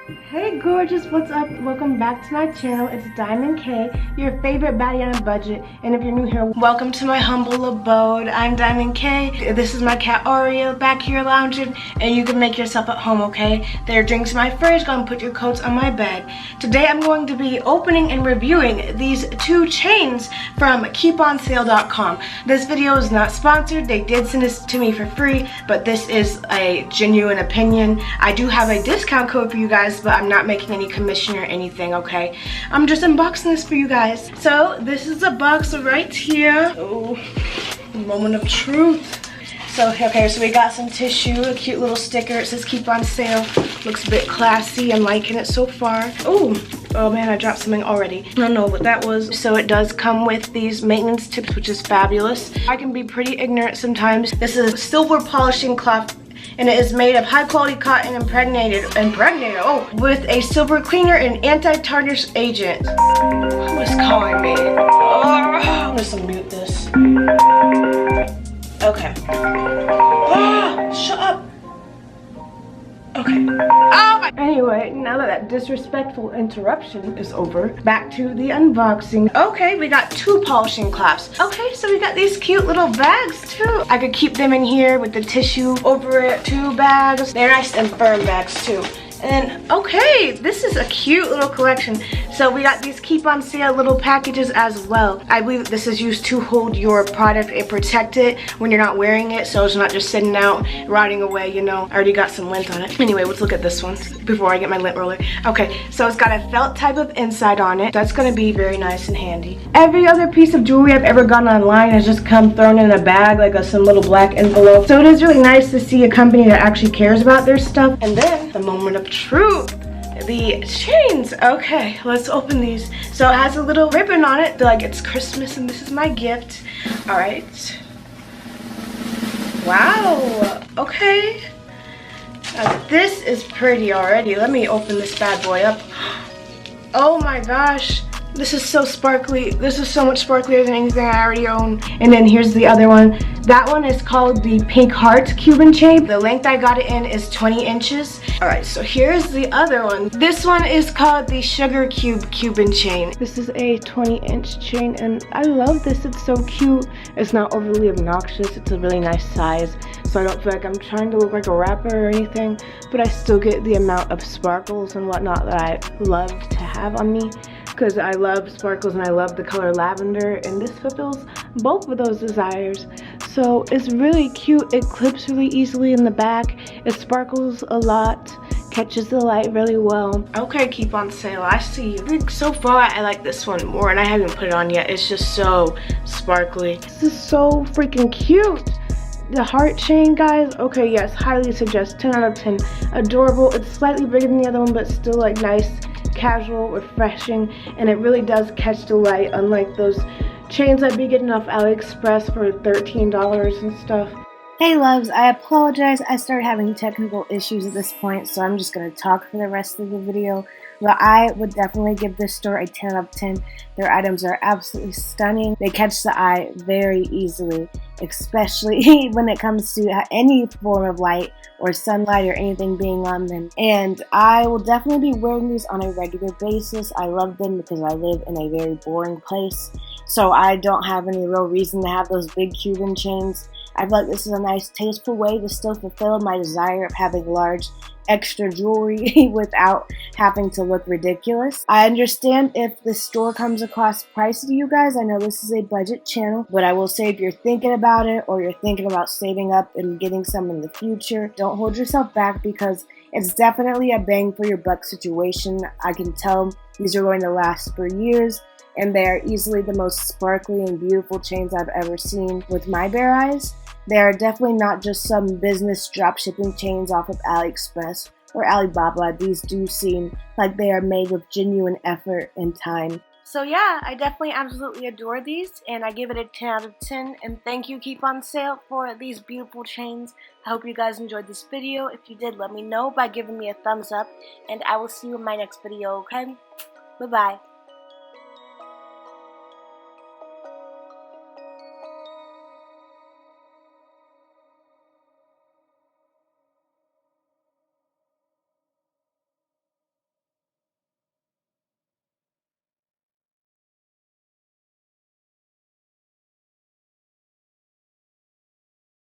Hey gorgeous, what's up? Welcome back to my channel. It's Diamond K, your favorite baddie on a budget. And if you're new here, welcome to my humble abode. I'm Diamond K. This is my cat Oreo back here lounging, and you can make yourself at home, okay? There are drinks in my fridge. Go and put your coats on my bed. Today I'm going to be opening and reviewing these two chains from Keeponsale.com. This video is not sponsored. They did send this to me for free, but this is a genuine opinion. I do have a discount code for you guys, but I'm not making any commission or anything, okay? I'm just unboxing this for you guys. So this is the box right here. Oh, moment of truth. So, okay, so we got some tissue, a cute little sticker. It says keep on sale. Looks a bit classy. I'm liking it so far. Oh man, I dropped something already. I don't know what that was. So it does come with these maintenance tips, which is fabulous. I can be pretty ignorant sometimes. This is a silver polishing cloth, and it is made of high quality cotton impregnated with a silver cleaner and anti-tarnish agent. Who is calling me? Oh, I'm just gonna mute this. Okay. Oh, shut up. Okay. Anyway, now that disrespectful interruption is over, back to the unboxing. Okay, we got two polishing cloths. Okay, so we got these cute little bags too. I could keep them in here with the tissue over it. 2 bags. They're nice and firm bags too. And okay, this is a cute little collection. So we got these keep on sale little packages as well. I believe this is used to hold your product and protect it when you're not wearing it, so it's not just sitting out rotting away, you know. I already got some lint on it. Anyway, let's look at this one before I get my lint roller. Okay, so it's got a felt type of inside on it. That's gonna be very nice and handy. Every other piece of jewelry I've ever gotten online has just come thrown in a bag, like some little black envelope. So it is really nice to see a company that actually cares about their stuff. And then the moment of truth, the chains. Okay, let's open these. So it has a little ribbon on it, like it's Christmas and this is my gift. All right. Wow. Okay. This is pretty already. Let me open this bad boy up. Oh my gosh. This is so sparkly. This is so much sparklier than anything I already own. And then here's the other one. That one is called the Pink Heart Cuban chain. The length I got it in is 20 inches. All right, so here's the other one. This one is called the Sugar Cube Cuban chain. This is a 20-inch chain, and I love this. It's so cute. It's not overly obnoxious. It's a really nice size, so I don't feel like I'm trying to look like a rapper or anything, but I still get the amount of sparkles and whatnot that I love to have on me, because I love sparkles and I love the color lavender, and this fulfills both of those desires. So it's really cute. It clips really easily in the back. It sparkles a lot, catches the light really well. Okay, keep on sale. I see. I think so far I like this one more, and I haven't put it on yet. It's just so sparkly. This is so freaking cute. The heart chain, guys. Okay, yes, highly suggest. 10 out of 10. Adorable. It's slightly bigger than the other one, but still like nice, casual, refreshing, and it really does catch the light, unlike those chains I'd be getting off AliExpress for $13 and stuff. Hey loves, I apologize. I started having technical issues at this point, so I'm just going to talk for the rest of the video. But I would definitely give this store a 10 out of 10. Their items are absolutely stunning. They catch the eye very easily, especially when it comes to any form of light or sunlight or anything being on them. And I will definitely be wearing these on a regular basis. I love them because I live in a very boring place, so I don't have any real reason to have those big Cuban chains. I feel like this is a nice, tasteful way to still fulfill my desire of having large, extra jewelry without having to look ridiculous. I understand if the store comes across pricey to you guys. I know this is a budget channel, but I will say if you're thinking about it or you're thinking about saving up and getting some in the future, don't hold yourself back, because it's definitely a bang for your buck situation. I can tell these are going to last for years, and they are easily the most sparkly and beautiful chains I've ever seen with my bare eyes. They are definitely not just some business dropshipping chains off of AliExpress or Alibaba. These do seem like they are made with genuine effort and time. So yeah, I definitely absolutely adore these, and I give it a 10 out of 10. And thank you, Keep on Sale, for these beautiful chains. I hope you guys enjoyed this video. If you did, let me know by giving me a thumbs up, and I will see you in my next video, okay? Bye-bye.